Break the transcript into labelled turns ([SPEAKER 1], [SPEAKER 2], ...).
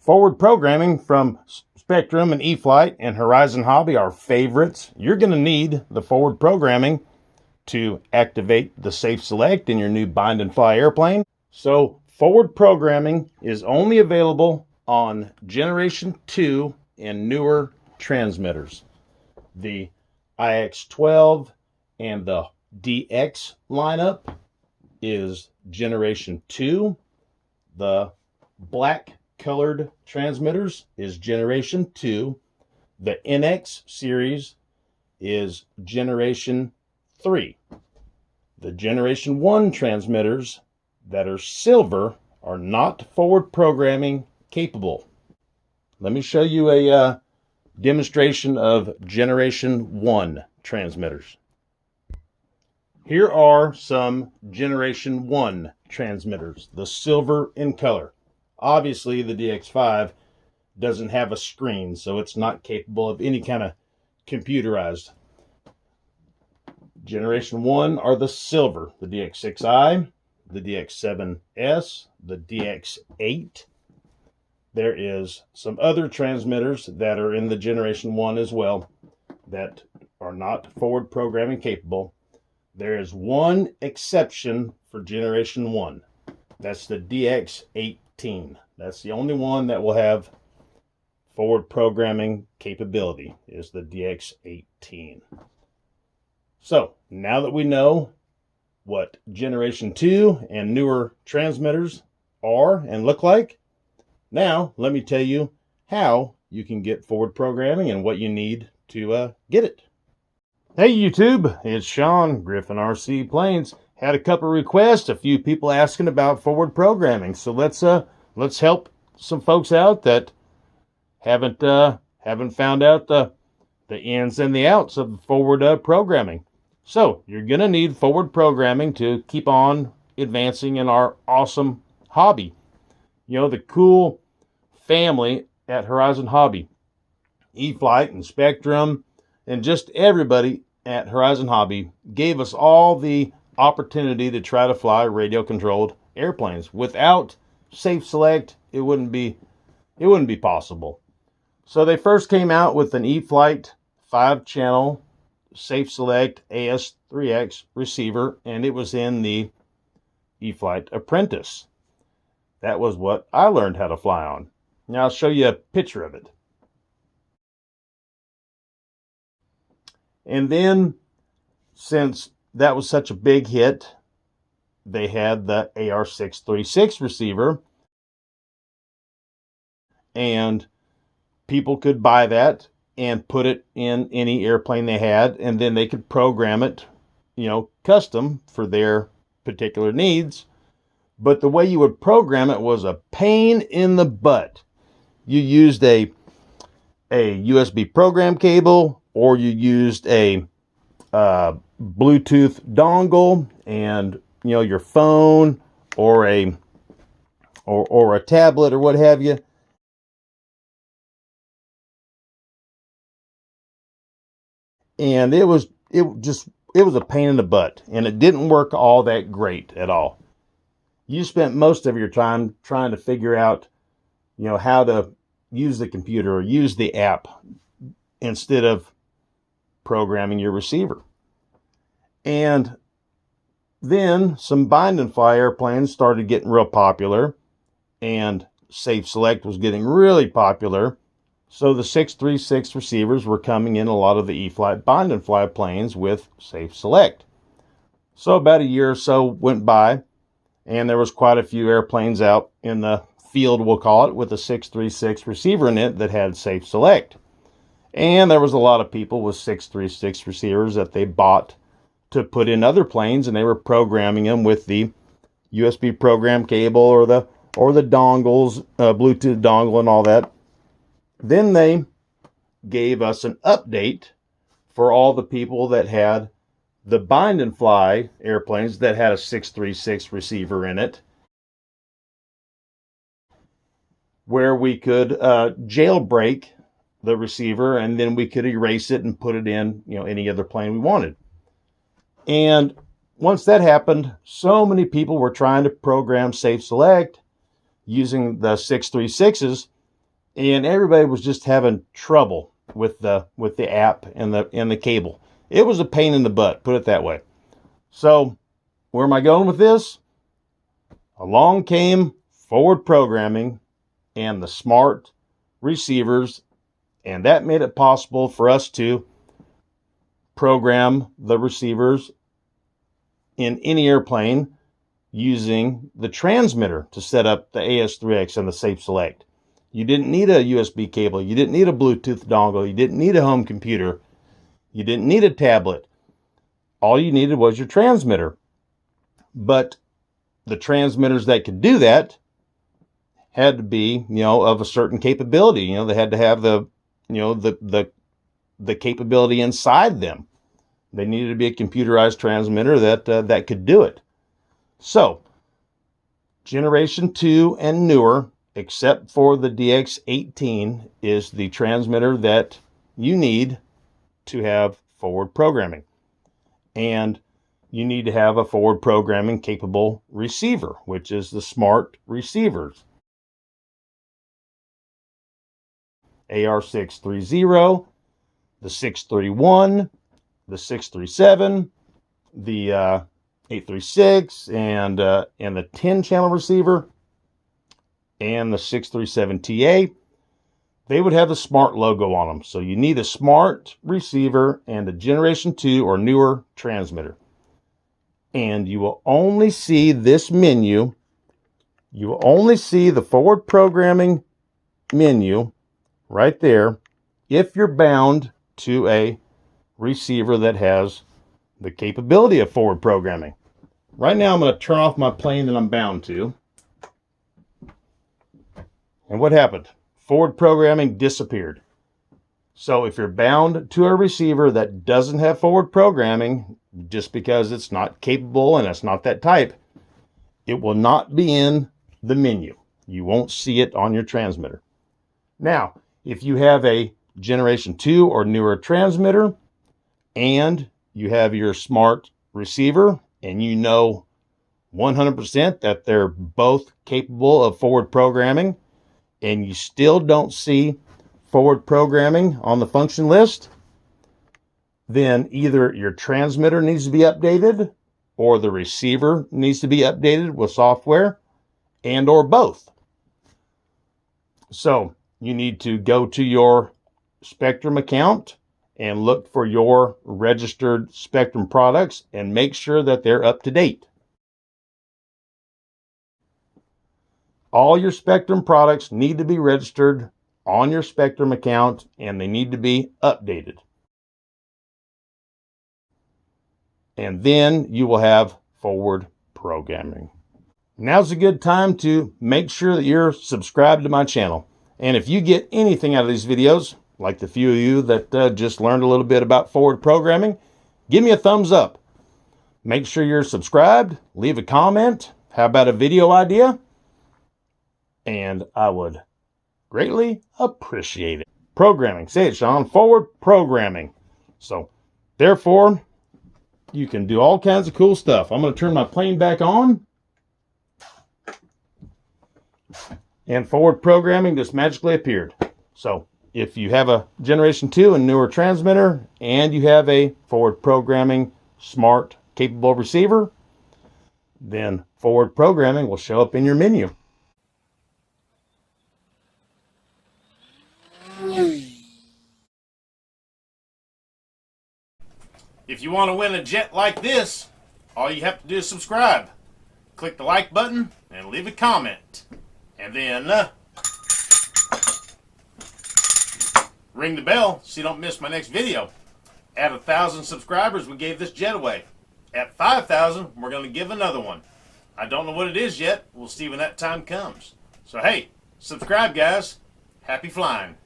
[SPEAKER 1] Forward programming from Spektrum and E-FLITE and Horizon Hobby are favorites. You're going to need the forward programming to activate the Safe Select in your new bind and fly airplane. So forward programming is only available on Generation 2 and newer transmitters. The IX12 and the DX lineup is Generation 2. The black colored transmitters is Generation 2. The NX series is Generation 3. The Generation 1 transmitters that are silver are not forward programming capable. Let me show you a demonstration of Generation 1 transmitters. Here are some Generation 1 transmitters, the silver in color. Obviously, the DX5 doesn't have a screen, so it's not capable of any kind of computerized. Generation 1 are the silver, the DX6i, the DX7S, the DX8. There is some other transmitters that are in the Generation 1 as well that are not forward programming capable. There is one exception for Generation 1. That's the DX18. That's the only one that will have forward programming capability, is the DX18. So, now that we know what Generation 2 and newer transmitters are and look like, now let me tell you how you can get forward programming and what you need to get it. Hey YouTube, it's Sean, Griffin RC Planes. Had a couple requests, a few people asking about forward programming. So let's help some folks out that haven't found out the ins and the outs of forward programming. So you're gonna need forward programming to keep on advancing in our awesome hobby. You know, the cool family at Horizon Hobby, E-FLITE and Spektrum, and just everybody at Horizon Hobby gave us all the opportunity to try to fly radio-controlled airplanes. Without Safe Select, it wouldn't be possible. So they first came out with an E-FLITE 5-channel Safe Select AS3X receiver, and it was in the E-FLITE Apprentice. That was what I learned how to fly on. Now I'll show you a picture of it. And then, since that was such a big hit, they had the AR636 receiver, and people could buy that and put it in any airplane they had, and then they could program it, custom for their particular needs. But the way you would program it was a pain in the butt. You used a USB program cable, or you used a Bluetooth dongle, and your phone or a tablet or what have you. And it was a pain in the butt, and it didn't work all that great at all. You spent most of your time trying to figure out, how to use the computer or use the app instead of programming your receiver. And then some bind and fly airplanes started getting real popular, and Safe Select was getting really popular. So the 636 receivers were coming in a lot of the E-FLITE bind and fly planes with Safe Select. So about a year or so went by, and there was quite a few airplanes out in the field, we'll call it, with a 636 receiver in it that had Safe Select. And there was a lot of people with 636 receivers that they bought to put in other planes, and they were programming them with the USB program cable or the dongles, Bluetooth dongle and all that. Then they gave us an update for all the people that had the bind and fly airplanes that had a 636 receiver in it, where we could jailbreak the receiver, and then we could erase it and put it in any other plane we wanted. And once that happened, so many people were trying to program Safe Select using the 636s and everybody was just having trouble with the app and the cable. It was a pain in the butt, put it that way. So where am I going with this? Along came forward programming and the smart receivers, and that made it possible for us to program the receivers in any airplane using the transmitter to set up the AS3X and the Safe Select. You didn't need a USB cable. You didn't need a Bluetooth dongle. You didn't need a home computer. You didn't need a tablet. All you needed was your transmitter. But the transmitters that could do that had to be, of a certain capability. They had to have the capability inside them. They needed to be a computerized transmitter that could do it. So, Generation 2 and newer, except for the DX18, is the transmitter that you need to have forward programming. And you need to have a forward programming capable receiver, which is the smart receivers. AR630, the 631, the 637, the 836, and the 10-channel receiver, and the 637 TA. They would have the smart logo on them. So you need a smart receiver and a Generation 2 or newer transmitter. And you will only see this menu. You will only see the forward programming menu right there if you're bound to a receiver that has the capability of forward programming. Right now I'm going to turn off my plane that I'm bound to. And what happened? Forward programming disappeared. So if you're bound to a receiver that doesn't have forward programming, just because it's not capable and it's not that type, it will not be in the menu. You won't see it on your transmitter. Now, if you have a Generation 2 or newer transmitter and you have your smart receiver and you know 100% that they're both capable of forward programming, and you still don't see forward programming on the function list, then either your transmitter needs to be updated or the receiver needs to be updated with software, and or both. So you need to go to your Spektrum account and look for your registered Spektrum products and make sure that they're up to date. All your Spektrum products need to be registered on your Spektrum account and they need to be updated. And then you will have forward programming. Now's a good time to make sure that you're subscribed to my channel. And if you get anything out of these videos, like the few of you that just learned a little bit about forward programming, give me a thumbs up. Make sure you're subscribed, leave a comment. How about a video idea? And I would greatly appreciate it. Programming. Say it, Sean. Forward programming. So, therefore, you can do all kinds of cool stuff. I'm going to turn my plane back on. And forward programming just magically appeared. So, if you have a Generation 2 and newer transmitter, and you have a forward programming smart capable receiver, then forward programming will show up in your menu. If you want to win a jet like this, all you have to do is subscribe. Click the like button and leave a comment. And then ring the bell so you don't miss my next video. At 1,000 subscribers, we gave this jet away. At 5,000, we're going to give another one. I don't know what it is yet. We'll see when that time comes. So hey, subscribe guys. Happy flying.